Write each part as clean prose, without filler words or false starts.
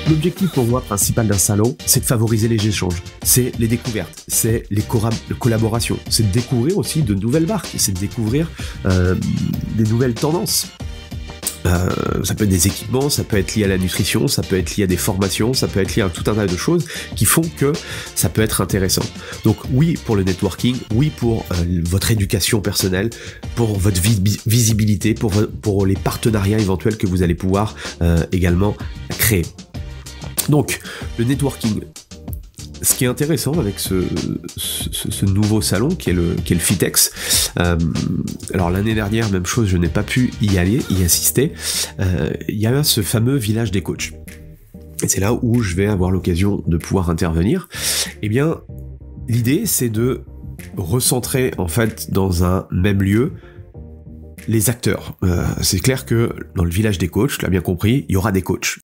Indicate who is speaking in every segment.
Speaker 1: L'objectif pour moi principal d'un salon, c'est de favoriser les échanges, c'est les découvertes, c'est les collaborations, c'est de découvrir aussi de nouvelles marques, c'est de découvrir des nouvelles tendances. Ça peut être des équipements, ça peut être lié à la nutrition, ça peut être lié à des formations, ça peut être lié à tout un tas de choses qui font que ça peut être intéressant. Donc oui pour le networking, oui pour votre éducation personnelle, pour votre visibilité, pour les partenariats éventuels que vous allez pouvoir également créer. Donc le networking. Ce qui est intéressant avec ce nouveau salon qui est le Fitex, alors l'année dernière, même chose, je n'ai pas pu y assister, il y a ce fameux village des coachs. Et c'est là où je vais avoir l'occasion de pouvoir intervenir. Eh bien, l'idée, c'est de recentrer, en fait, dans un même lieu, les acteurs. C'est clair que dans le village des coachs, tu l'as bien compris, il y aura des coachs.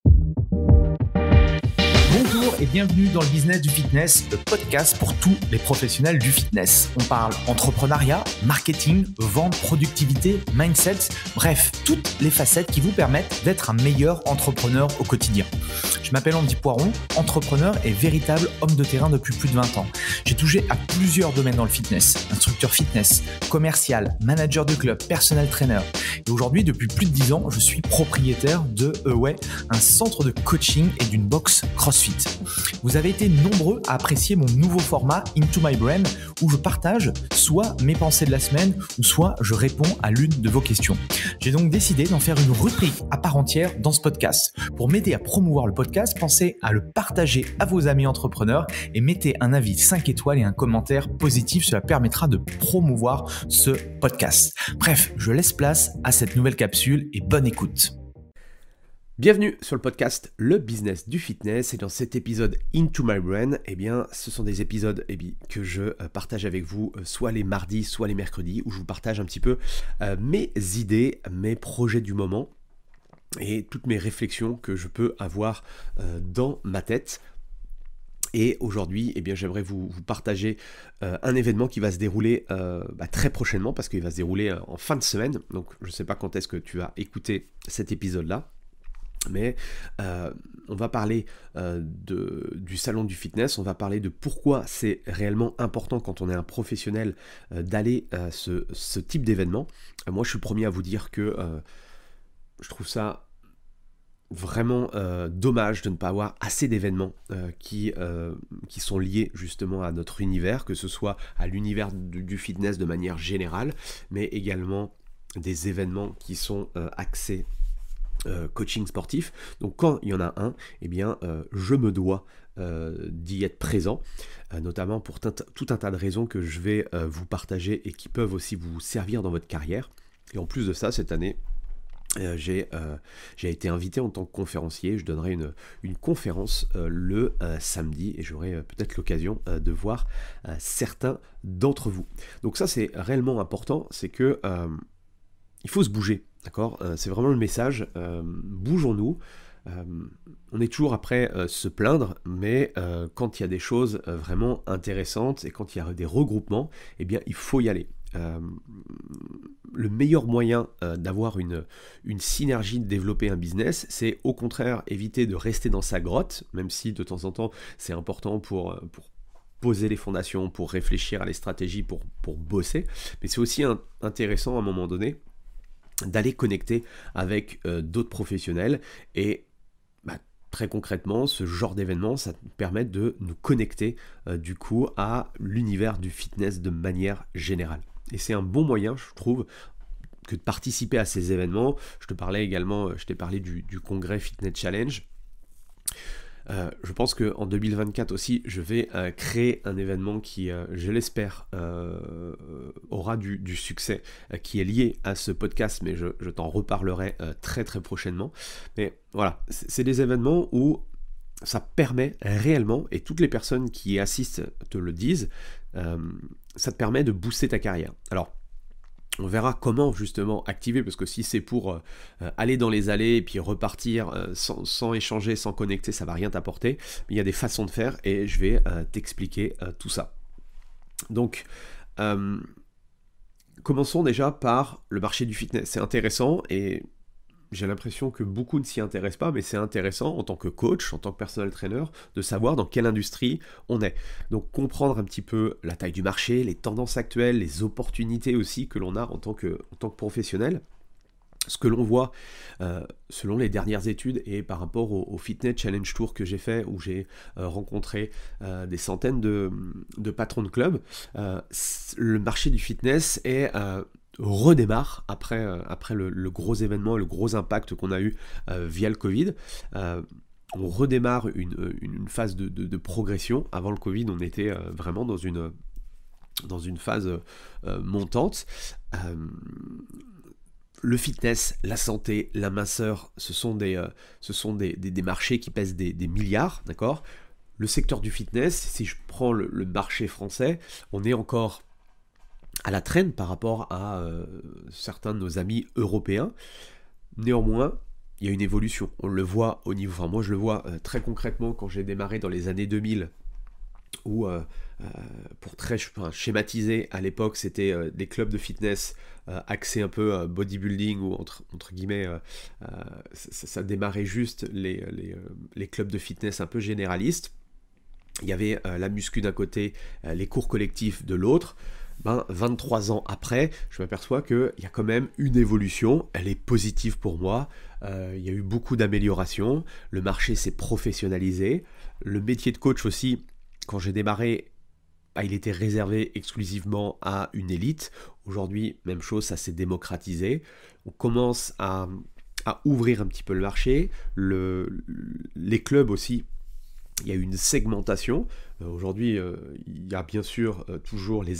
Speaker 2: Et bienvenue dans le business du fitness, le podcast pour tous les professionnels du fitness. On parle entrepreneuriat, marketing, vente, productivité, mindset, bref, toutes les facettes qui vous permettent d'être un meilleur entrepreneur au quotidien. Je m'appelle Andy Poiron, entrepreneur et véritable homme de terrain depuis plus de 20 ans. J'ai touché à plusieurs domaines dans le fitness, instructeur fitness, commercial, manager de club, personal trainer. Et aujourd'hui, depuis plus de 10 ans, je suis propriétaire de un centre de coaching et d'une box CrossFit. Vous avez été nombreux à apprécier mon nouveau format Into My Brain où je partage soit mes pensées de la semaine ou soit je réponds à l'une de vos questions. J'ai donc décidé d'en faire une rubrique à part entière dans ce podcast. Pour m'aider à promouvoir le podcast, pensez à le partager à vos amis entrepreneurs et mettez un avis 5 étoiles et un commentaire positif. Cela permettra de promouvoir ce podcast. Bref, je laisse place à cette nouvelle capsule et bonne écoute.
Speaker 1: Bienvenue sur le podcast Le Business du Fitness et dans cet épisode Into My Brain, eh bien, ce sont des épisodes que je partage avec vous soit les mardis, soit les mercredis où je vous partage un petit peu mes idées, mes projets du moment et toutes mes réflexions que je peux avoir dans ma tête. Et aujourd'hui, eh bien, j'aimerais vous partager un événement qui va se dérouler très prochainement parce qu'il va se dérouler en fin de semaine. Donc je ne sais pas quand est-ce que tu vas écouter cet épisode-là. Mais on va parler du salon du fitness, on va parler de pourquoi c'est réellement important quand on est un professionnel d'aller à ce type d'événement. Moi je suis le premier à vous dire que je trouve ça vraiment dommage de ne pas avoir assez d'événements qui sont liés justement à notre univers, que ce soit à l'univers du fitness de manière générale, mais également des événements qui sont axés coaching sportif. Donc quand il y en a un, eh bien je me dois d'y être présent, notamment pour tout un tas de raisons que je vais vous partager et qui peuvent aussi vous servir dans votre carrière. Et en plus de ça, cette année, j'ai été invité en tant que conférencier. Je donnerai une conférence le samedi et j'aurai peut-être l'occasion de voir certains d'entre vous. Donc ça, c'est réellement important, c'est que il faut se bouger. D'accord, c'est vraiment le message, bougeons-nous, on est toujours après se plaindre, mais quand il y a des choses vraiment intéressantes et quand il y a des regroupements, eh bien il faut y aller. Le meilleur moyen d'avoir une synergie, de développer un business, c'est au contraire éviter de rester dans sa grotte, même si de temps en temps c'est important pour poser les fondations, pour réfléchir à les stratégies, pour bosser, mais c'est aussi intéressant à un moment donné d'aller connecter avec d'autres professionnels et très concrètement ce genre d'événement ça permet de nous connecter du coup à l'univers du fitness de manière générale et c'est un bon moyen je trouve que de participer à ces événements. Je t'ai parlé du congrès Fitness Challenge. Je pense qu'en 2024 aussi, je vais créer un événement qui, je l'espère, aura du succès, qui est lié à ce podcast, mais je t'en reparlerai très très prochainement. Mais voilà, c'est des événements où ça permet réellement, et toutes les personnes qui y assistent te le disent, ça te permet de booster ta carrière. Alors, on verra comment justement activer, parce que si c'est pour aller dans les allées et puis repartir sans échanger, sans connecter, ça va rien t'apporter. Mais il y a des façons de faire et je vais t'expliquer tout ça. Donc, commençons déjà par le marché du fitness. C'est intéressant et j'ai l'impression que beaucoup ne s'y intéressent pas, mais c'est intéressant en tant que coach, en tant que personal trainer, de savoir dans quelle industrie on est. Donc comprendre un petit peu la taille du marché, les tendances actuelles, les opportunités aussi que l'on a en tant que professionnel. Ce que l'on voit selon les dernières études et par rapport au Fitness Challenge Tour que j'ai fait, où j'ai rencontré des centaines de patrons de clubs, le marché du fitness redémarre après le gros événement, le gros impact qu'on a eu via le Covid. On redémarre une phase de progression. Avant le Covid, on était vraiment dans une phase montante. Le fitness, la santé, la minceur, ce sont des marchés qui pèsent des milliards, d'accord ? Le secteur du fitness, si je prends le marché français, on est encore à la traîne par rapport à certains de nos amis européens. Néanmoins, il y a une évolution. On le voit au niveau... Enfin, moi, je le vois très concrètement quand j'ai démarré dans les années 2000, où, pour très schématiser, à l'époque, c'était des clubs de fitness axés un peu bodybuilding, ou entre guillemets, ça démarrait juste les clubs de fitness un peu généralistes. Il y avait la muscu d'un côté, les cours collectifs de l'autre. 23 ans après, je m'aperçois qu'il y a quand même une évolution, elle est positive pour moi, il y a eu beaucoup d'améliorations, le marché s'est professionnalisé, le métier de coach aussi, quand j'ai démarré, il était réservé exclusivement à une élite. Aujourd'hui, même chose, ça s'est démocratisé. On commence à ouvrir un petit peu le marché. Les clubs aussi, il y a eu une segmentation. Aujourd'hui, il y a bien sûr toujours les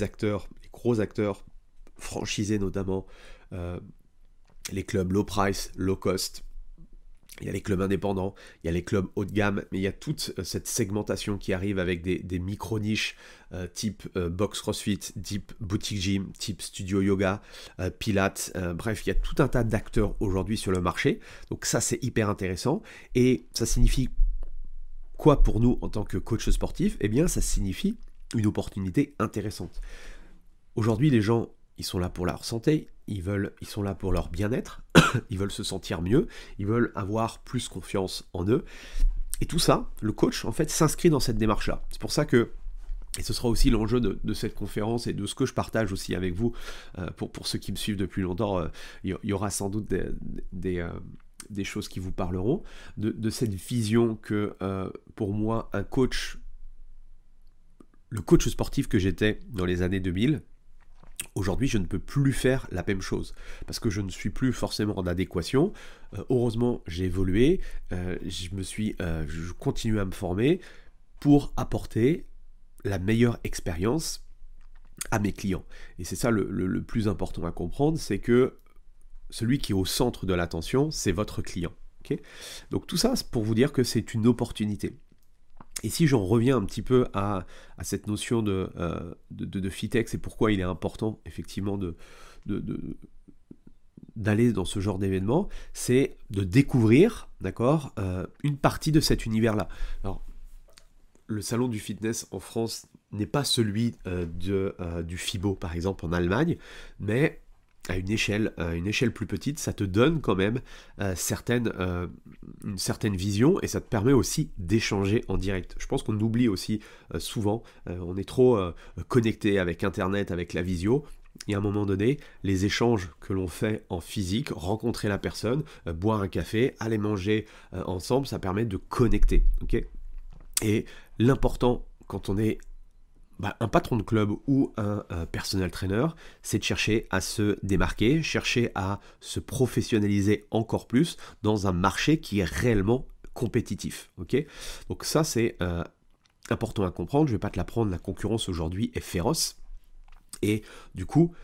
Speaker 1: gros acteurs, franchisés notamment, les clubs low price, low cost. Il y a les clubs indépendants, il y a les clubs haut de gamme, mais il y a toute cette segmentation qui arrive avec des micro-niches type box CrossFit, type boutique gym, type studio yoga, pilates, bref, il y a tout un tas d'acteurs aujourd'hui sur le marché. Donc ça, c'est hyper intéressant. Et ça signifie quoi pour nous en tant que coach sportif ? Eh bien, ça signifie une opportunité intéressante. Aujourd'hui, les gens, ils sont là pour leur santé, ils sont là pour leur bien-être, ils veulent se sentir mieux, ils veulent avoir plus confiance en eux. Et tout ça, le coach, en fait, s'inscrit dans cette démarche-là. C'est pour ça que, et ce sera aussi l'enjeu de cette conférence et de ce que je partage aussi avec vous, pour ceux qui me suivent depuis longtemps, il y aura sans doute des choses qui vous parleront, de cette vision que, pour moi, le coach sportif que j'étais dans les années 2000, aujourd'hui, je ne peux plus faire la même chose parce que je ne suis plus forcément en adéquation. Heureusement, j'ai évolué, je continue à me former pour apporter la meilleure expérience à mes clients. Et c'est ça le plus important à comprendre, c'est que celui qui est au centre de l'attention, c'est votre client. Okay ? Donc tout ça, c'est pour vous dire que c'est une opportunité. Et si j'en reviens un petit peu à cette notion de Fitex et pourquoi il est important effectivement d'aller dans ce genre d'événement, c'est de découvrir, d'accord, une partie de cet univers-là. Le salon du fitness en France n'est pas celui du FIBO par exemple en Allemagne, mais à une échelle plus petite, ça te donne quand même une certaine vision et ça te permet aussi d'échanger en direct. Je pense qu'on oublie aussi souvent, on est trop connecté avec Internet, avec la visio. Et à un moment donné, les échanges que l'on fait en physique, rencontrer la personne, boire un café, aller manger ensemble, ça permet de connecter. Okay ? Et l'important quand on est un patron de club ou un personal trainer, c'est de chercher à se démarquer, chercher à se professionnaliser encore plus dans un marché qui est réellement compétitif. Okay ? Donc ça, c'est important à comprendre. Je ne vais pas te l'apprendre, la concurrence aujourd'hui est féroce. Et du coup,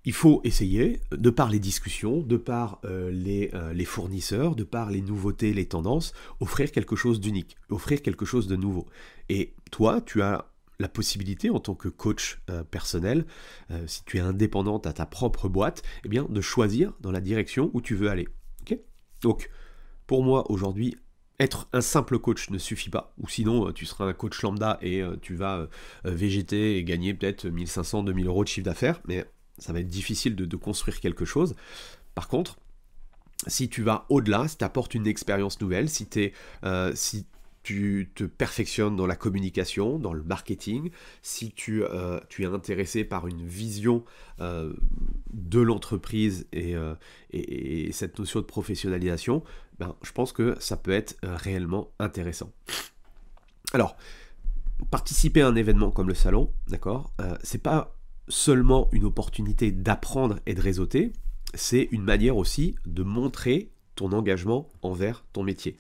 Speaker 1: il faut essayer, de par les discussions, de par les fournisseurs, de par les nouveautés, les tendances, offrir quelque chose d'unique, offrir quelque chose de nouveau. Et toi, tu as la possibilité en tant que coach personnel, si tu es indépendante à ta propre boîte, eh bien, de choisir dans la direction où tu veux aller. Okay ? Donc, pour moi, aujourd'hui, être un simple coach ne suffit pas, ou sinon tu seras un coach lambda et tu vas végéter et gagner peut-être 1500, 2000 euros de chiffre d'affaires, mais ça va être difficile de construire quelque chose. Par contre, Si tu vas au-delà, si tu apportes une expérience nouvelle, si tu te perfectionnes dans la communication, dans le marketing, si tu es intéressé par une vision de l'entreprise et cette notion de professionnalisation, ben, je pense que ça peut être réellement intéressant. Alors, participer à un événement comme le salon, d'accord, c'est pas seulement une opportunité d'apprendre et de réseauter, c'est une manière aussi de montrer ton engagement envers ton métier.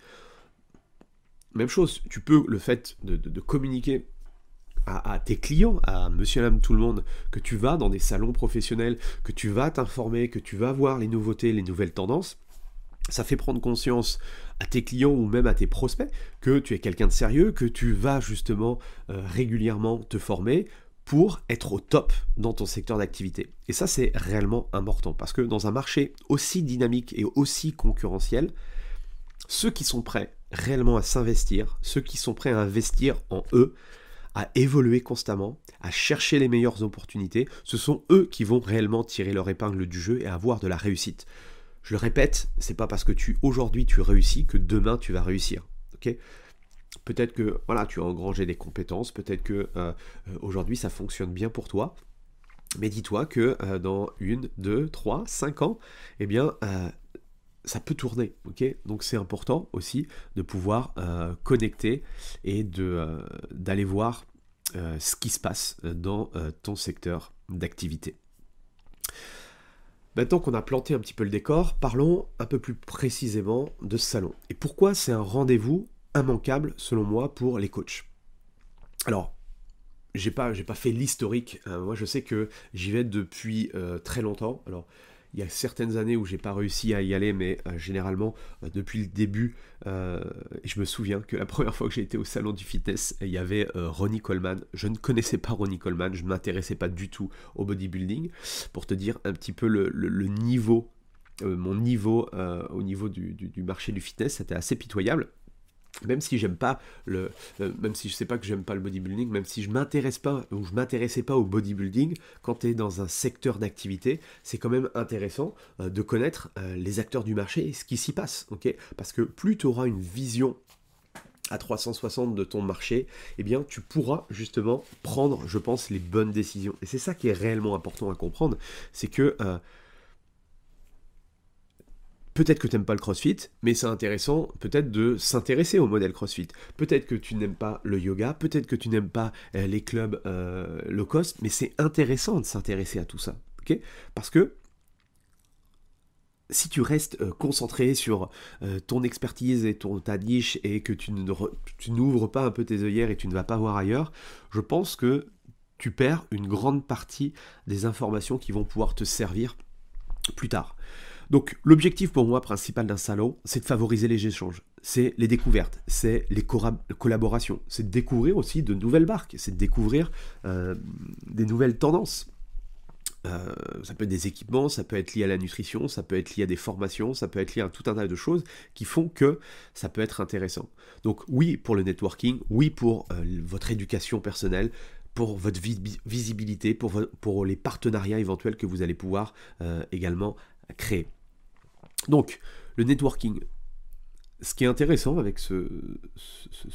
Speaker 1: Même chose, tu peux, le fait de communiquer à tes clients, à monsieur, madame, tout le monde, que tu vas dans des salons professionnels, que tu vas t'informer, que tu vas voir les nouveautés, les nouvelles tendances, ça fait prendre conscience à tes clients ou même à tes prospects que tu es quelqu'un de sérieux, que tu vas justement régulièrement te former pour être au top dans ton secteur d'activité. Et ça, c'est réellement important parce que dans un marché aussi dynamique et aussi concurrentiel, ceux qui sont prêts réellement à s'investir, ceux qui sont prêts à investir en eux, à évoluer constamment, à chercher les meilleures opportunités, ce sont eux qui vont réellement tirer leur épingle du jeu et avoir de la réussite. Je le répète, c'est pas parce que aujourd'hui tu réussis que demain tu vas réussir. Okay, peut-être que voilà, tu as engrangé des compétences, peut-être que aujourd'hui ça fonctionne bien pour toi, mais dis-toi que dans 1, 2, 3, 5 ans, eh bien ça peut tourner. Okay, donc c'est important aussi de pouvoir connecter et d'aller voir ce qui se passe dans ton secteur d'activité. Maintenant qu'on a planté un petit peu le décor, parlons un peu plus précisément de ce salon. Et pourquoi c'est un rendez-vous immanquable, selon moi, pour les coachs. Alors, j'ai pas fait l'historique. Moi, je sais que j'y vais depuis très longtemps. Alors, il y a certaines années où j'ai pas réussi à y aller, mais généralement, depuis le début, je me souviens que la première fois que j'ai été au salon du fitness, il y avait Ronnie Coleman. Je ne connaissais pas Ronnie Coleman, je ne m'intéressais pas du tout au bodybuilding. Pour te dire un petit peu le niveau, mon niveau au niveau du marché du fitness, c'était assez pitoyable. Même si j'aime pas même si je sais pas que j'aime pas le bodybuilding, même si je m'intéresse pas ou je m'intéressais pas au bodybuilding, quand tu es dans un secteur d'activité, c'est quand même intéressant de connaître les acteurs du marché et ce qui s'y passe, ok ? Parce que plus tu auras une vision à 360 de ton marché, eh bien tu pourras justement prendre, je pense, les bonnes décisions. Et c'est ça qui est réellement important à comprendre, c'est que peut-être que tu n'aimes pas le CrossFit, mais c'est intéressant peut-être de s'intéresser au modèle CrossFit. Peut-être que tu n'aimes pas le yoga, peut-être que tu n'aimes pas les clubs low cost, mais c'est intéressant de s'intéresser à tout ça. Okay, parce que si tu restes concentré sur ton expertise et ta niche et que tu n'ouvres pas un peu tes œillères et tu ne vas pas voir ailleurs, je pense que tu perds une grande partie des informations qui vont pouvoir te servir plus tard. Donc l'objectif pour moi principal d'un salon, c'est de favoriser les échanges, c'est les découvertes, c'est les collaborations, c'est de découvrir aussi de nouvelles marques, c'est de découvrir des nouvelles tendances. Ça peut être des équipements, ça peut être lié à la nutrition, ça peut être lié à des formations, ça peut être lié à tout un tas de choses qui font que ça peut être intéressant. Donc oui pour le networking, oui pour votre éducation personnelle, pour votre visibilité, pour les partenariats éventuels que vous allez pouvoir également créer. Donc, le networking, ce qui est intéressant avec ce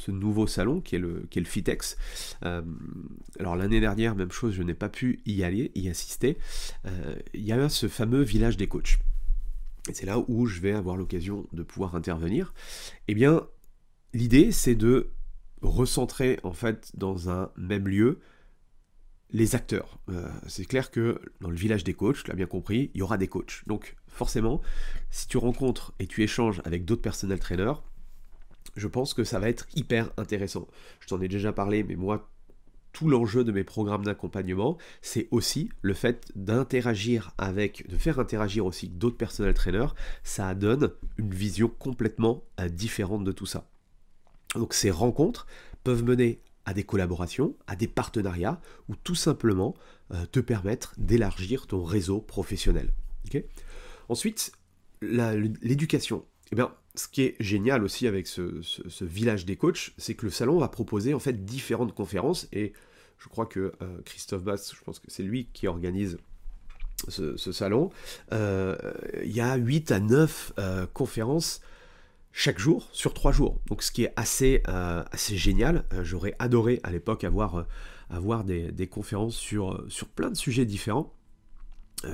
Speaker 1: nouveau salon qui est le Fitex, alors l'année dernière, même chose, je n'ai pas pu y assister, il y a ce fameux village des coachs. Et c'est là où je vais avoir l'occasion de pouvoir intervenir. Eh bien, l'idée, c'est de recentrer, en fait, dans un même lieu, les acteurs. C'est clair que dans le village des coachs, tu l'as bien compris, il y aura des coachs. Donc forcément, si tu rencontres et tu échanges avec d'autres personnel trainers, je pense que ça va être hyper intéressant. Je t'en ai déjà parlé, mais moi, tout l'enjeu de mes programmes d'accompagnement, c'est aussi le fait de faire interagir aussi d'autres personnel trainers. Ça donne une vision complètement différente de tout ça. Donc ces rencontres peuvent mener à des collaborations, à des partenariats, ou tout simplement te permettre d'élargir ton réseau professionnel. Okay ? Ensuite, l'éducation. Eh bien, ce qui est génial aussi avec ce village des coachs, c'est que le salon va proposer en fait différentes conférences, et je crois que Christophe Bass, je pense que c'est lui qui organise ce salon, il y a 8 à 9 conférences chaque jour, sur 3 jours. Donc ce qui est assez génial. J'aurais adoré à l'époque avoir des conférences sur plein de sujets différents.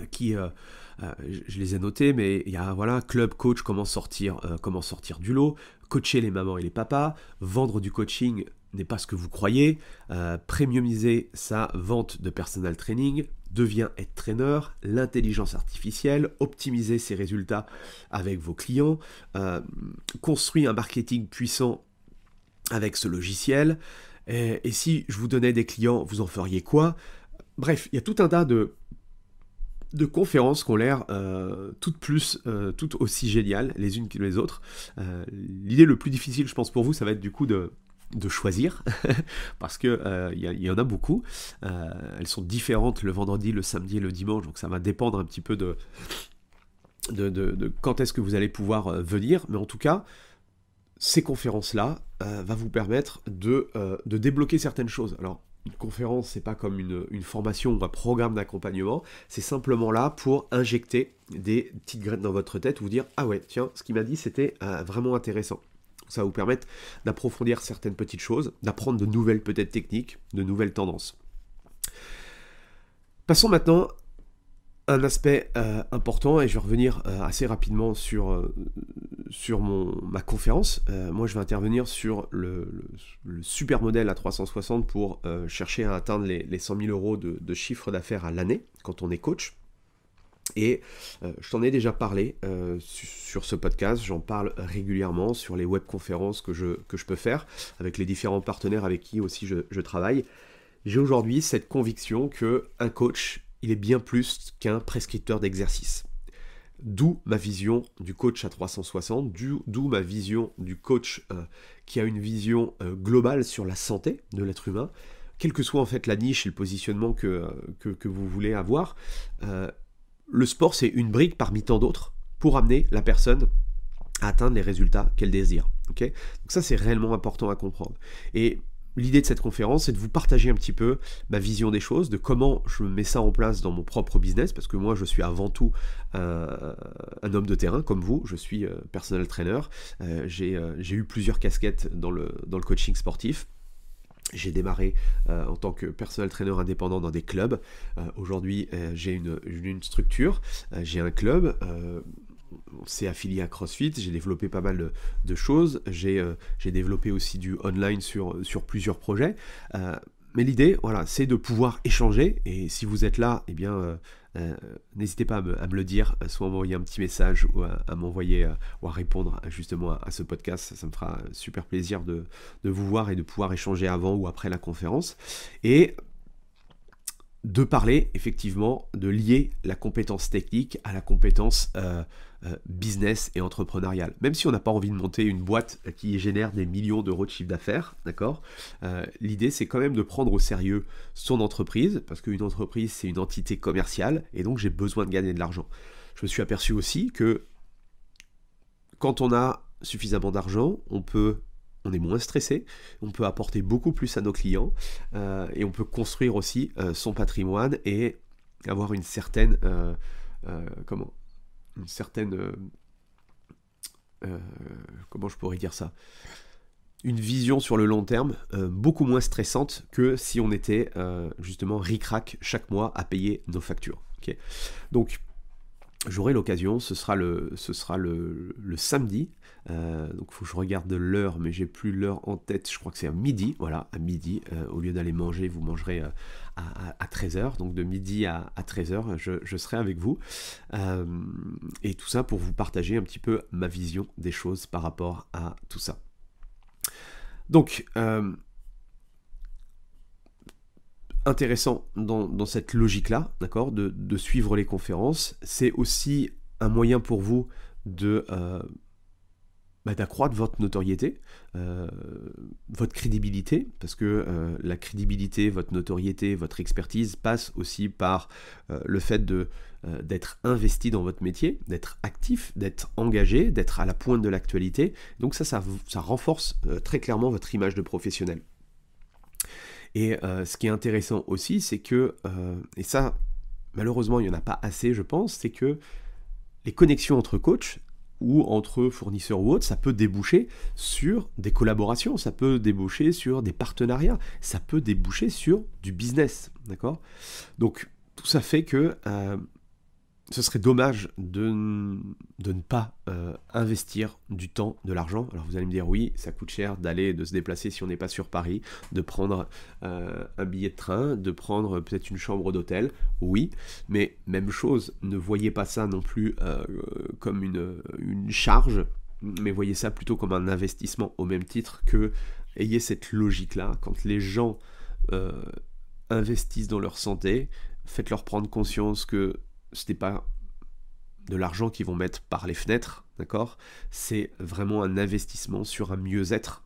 Speaker 1: Je les ai notés, mais il y a club coach, comment sortir du lot, coacher les mamans et les papas, vendre du coaching n'est pas ce que vous croyez, premiumiser sa vente de personal training, devient head trainer, l'intelligence artificielle, optimiser ses résultats avec vos clients, construire un marketing puissant avec ce logiciel, et si je vous donnais des clients, vous en feriez quoi? Bref, il y a tout un tas de conférences qui ont l'air toutes aussi géniales les unes que les autres. L'idée le plus difficile, je pense, pour vous, ça va être du coup de choisir, parce que il y en a beaucoup. Elles sont différentes le vendredi, le samedi et le dimanche, donc ça va dépendre un petit peu de quand est-ce que vous allez pouvoir venir, mais en tout cas, ces conférences-là va vous permettre de débloquer certaines choses. Alors, une conférence, c'est pas comme une formation ou un programme d'accompagnement, c'est simplement là pour injecter des petites graines dans votre tête, vous dire « Ah ouais, tiens, ce qu'il m'a dit, c'était vraiment intéressant ». Ça va vous permettre d'approfondir certaines petites choses, d'apprendre de nouvelles peut-être techniques, de nouvelles tendances. Passons maintenant à un aspect important, et je vais revenir assez rapidement sur ma conférence. Moi, je vais intervenir sur le super modèle à 360 pour chercher à atteindre les 100 000 euros de chiffre d'affaires à l'année quand on est coach. Et je t'en ai déjà parlé sur ce podcast, j'en parle régulièrement sur les webconférences que je peux faire avec les différents partenaires avec qui aussi je travaille. J'ai aujourd'hui cette conviction qu'un coach, il est bien plus qu'un prescripteur d'exercice. D'où ma vision du coach à 360, d'où ma vision du coach qui a une vision globale sur la santé de l'être humain, quelle que soit en fait la niche et le positionnement que vous voulez avoir. Le sport, c'est une brique parmi tant d'autres pour amener la personne à atteindre les résultats qu'elle désire. Okay ? Donc ça, c'est réellement important à comprendre. Et l'idée de cette conférence, c'est de vous partager un petit peu ma vision des choses, de comment je mets ça en place dans mon propre business, parce que moi, je suis avant tout un homme de terrain, comme vous. Je suis personal trainer. J'ai eu plusieurs casquettes dans le coaching sportif. J'ai démarré en tant que personal trainer indépendant dans des clubs. Aujourd'hui, j'ai une structure, j'ai un club, c'est affilié à CrossFit, j'ai développé pas mal de choses, j'ai développppé aussi du online sur plusieurs projets. Mais l'idée, voilà, c'est de pouvoir échanger, et si vous êtes là, eh bien, n'hésitez pas à me le dire, soit à m'envoyer un petit message ou à m'envoyer ou à répondre justement à ce podcast. Ça me fera super plaisir de vous voir et de pouvoir échanger avant ou après la conférence. Et de parler effectivement, de lier la compétence technique à la compétence business et entrepreneuriale. Même si on n'a pas envie de monter une boîte qui génère des millions d'euros de chiffre d'affaires, d'accord, l'idée c'est quand même de prendre au sérieux son entreprise, parce qu'une entreprise c'est une entité commerciale, et donc j'ai besoin de gagner de l'argent. Je me suis aperçu aussi que quand on a suffisamment d'argent, on est moins stressé, on peut apporter beaucoup plus à nos clients, et on peut construire aussi son patrimoine et avoir une certaine comment je pourrais dire ça, une vision sur le long terme beaucoup moins stressante que si on était justement ric-rac chaque mois à payer nos factures. Okay. Donc j'aurai l'occasion, ce sera le samedi, donc il faut que je regarde l'heure, mais j'ai plus l'heure en tête, je crois que c'est à midi, voilà, à midi, au lieu d'aller manger, vous mangerez à 13h, donc de midi à 13h, je serai avec vous, et tout ça pour vous partager un petit peu ma vision des choses par rapport à tout ça. Donc, intéressant dans cette logique-là, d'accord, de suivre les conférences. C'est aussi un moyen pour vous d'accroître votre notoriété, votre crédibilité, parce que la crédibilité, votre notoriété, votre expertise passe aussi par le fait d'être investi dans votre métier, d'être actif, d'être engagé, d'être à la pointe de l'actualité. Donc ça renforce très clairement votre image de professionnel. Et ce qui est intéressant aussi, c'est que, et ça, malheureusement il n'y en a pas assez je pense, c'est que les connexions entre coachs ou entre fournisseurs ou autres, ça peut déboucher sur des collaborations, ça peut déboucher sur des partenariats, ça peut déboucher sur du business, d'accord ? Donc tout ça fait que ce serait dommage de ne pas investir du temps, de l'argent. Alors vous allez me dire, oui, ça coûte cher de se déplacer si on n'est pas sur Paris, de prendre un billet de train, de prendre peut-être une chambre d'hôtel, oui, mais même chose, ne voyez pas ça non plus comme une charge, mais voyez ça plutôt comme un investissement, au même titre que ayez cette logique-là, quand les gens investissent dans leur santé, faites-leur prendre conscience que ce n'est pas de l'argent qu'ils vont mettre par les fenêtres, d'accord ? C'est vraiment un investissement sur un mieux-être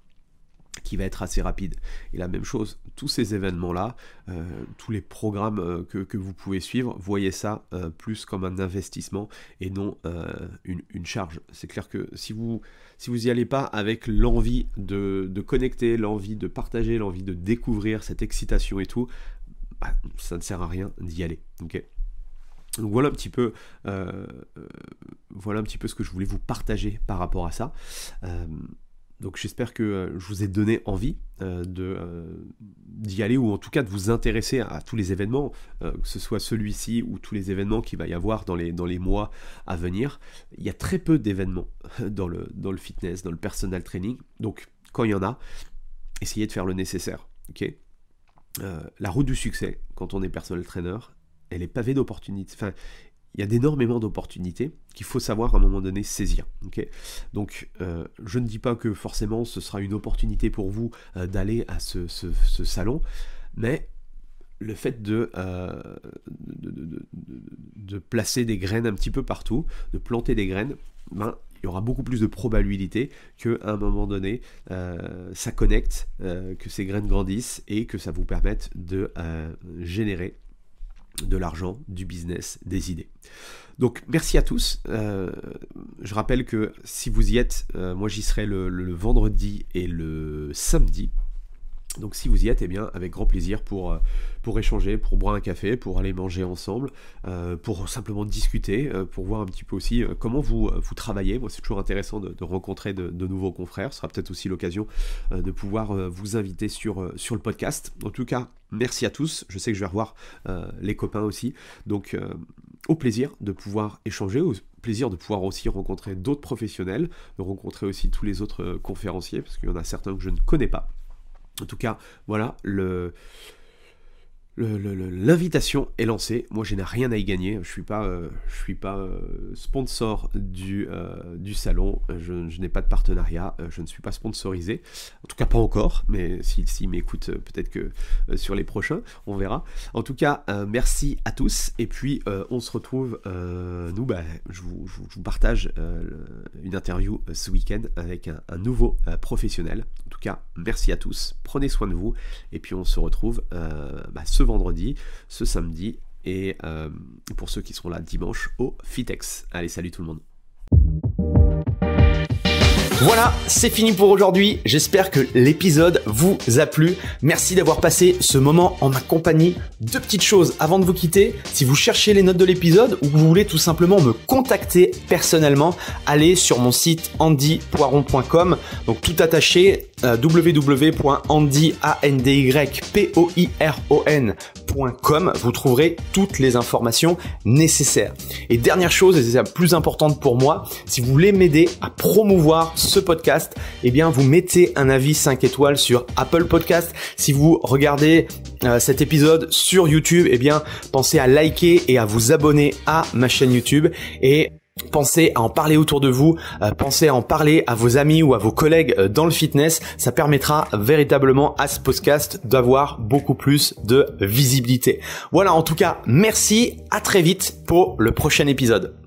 Speaker 1: qui va être assez rapide. Et la même chose, tous ces événements-là, tous les programmes que vous pouvez suivre, voyez ça plus comme un investissement et non une charge. C'est clair que si vous y allez pas avec l'envie de connecter, l'envie de partager, l'envie de découvrir cette excitation et tout, bah, ça ne sert à rien d'y aller, ok ? Donc voilà un petit peu ce que je voulais vous partager par rapport à ça. Donc j'espère que je vous ai donné envie d'y aller, ou en tout cas de vous intéresser à tous les événements, que ce soit celui-ci ou tous les événements qu'il va y avoir dans les mois à venir. Il y a très peu d'événements dans le fitness, dans le personal training. Donc quand il y en a, essayez de faire le nécessaire. Okay ? La route du succès, quand on est personal trainer, elle est pavée d'opportunités. Enfin, il y a énormément d'opportunités qu'il faut savoir à un moment donné saisir. Okay ? Donc, je ne dis pas que forcément ce sera une opportunité pour vous d'aller à ce salon, mais le fait de placer des graines un petit peu partout, de planter des graines, ben, il y aura beaucoup plus de probabilité qu'à un moment donné, ça connecte, que ces graines grandissent et que ça vous permette de générer de l'argent, du business, des idées. Donc merci à tous. Je rappelle que si vous y êtes, moi j'y serai le vendredi et le samedi. Donc si vous y êtes, eh bien avec grand plaisir pour échanger, pour boire un café, pour aller manger ensemble, pour simplement discuter, pour voir un petit peu aussi comment vous travaillez. Moi c'est toujours intéressant de rencontrer de nouveaux confrères. Ce sera peut-être aussi l'occasion de pouvoir vous inviter sur le podcast. En tout cas, merci à tous. Je sais que je vais revoir les copains aussi. Donc au plaisir de pouvoir échanger, au plaisir de pouvoir aussi rencontrer d'autres professionnels, de rencontrer aussi tous les autres conférenciers, parce qu'il y en a certains que je ne connais pas. En tout cas, voilà, l'invitation est lancée. Moi, je n'ai rien à y gagner. Je suis pas sponsor du salon. Je n'ai pas de partenariat. Je ne suis pas sponsorisé. En tout cas, pas encore. Mais s'ils m'écoutent, peut-être que sur les prochains, on verra. En tout cas, merci à tous. Et puis, on se retrouve. Je vous partage une interview ce week-end avec un nouveau professionnel. En tout cas, merci à tous. Prenez soin de vous. Et puis, on se retrouve ce vendredi, ce samedi et pour ceux qui seront là dimanche au Fitex. Allez, salut tout le monde.
Speaker 2: Voilà, c'est fini pour aujourd'hui. J'espère que l'épisode vous a plu. Merci d'avoir passé ce moment en ma compagnie. Deux petites choses avant de vous quitter. Si vous cherchez les notes de l'épisode ou que vous voulez tout simplement me contacter personnellement, allez sur mon site andypoiron.com. Donc tout attaché, www.andypoiron.com. Vous trouverez toutes les informations nécessaires. Et dernière chose, et c'est la plus importante pour moi, si vous voulez m'aider à promouvoir ce podcast, eh bien vous mettez un avis 5 étoiles sur Apple Podcast. Si vous regardez cet épisode sur YouTube, eh bien pensez à liker et à vous abonner à ma chaîne YouTube et pensez à en parler autour de vous, pensez à en parler à vos amis ou à vos collègues dans le fitness. Ça permettra véritablement à ce podcast d'avoir beaucoup plus de visibilité. Voilà, en tout cas, merci, à très vite pour le prochain épisode.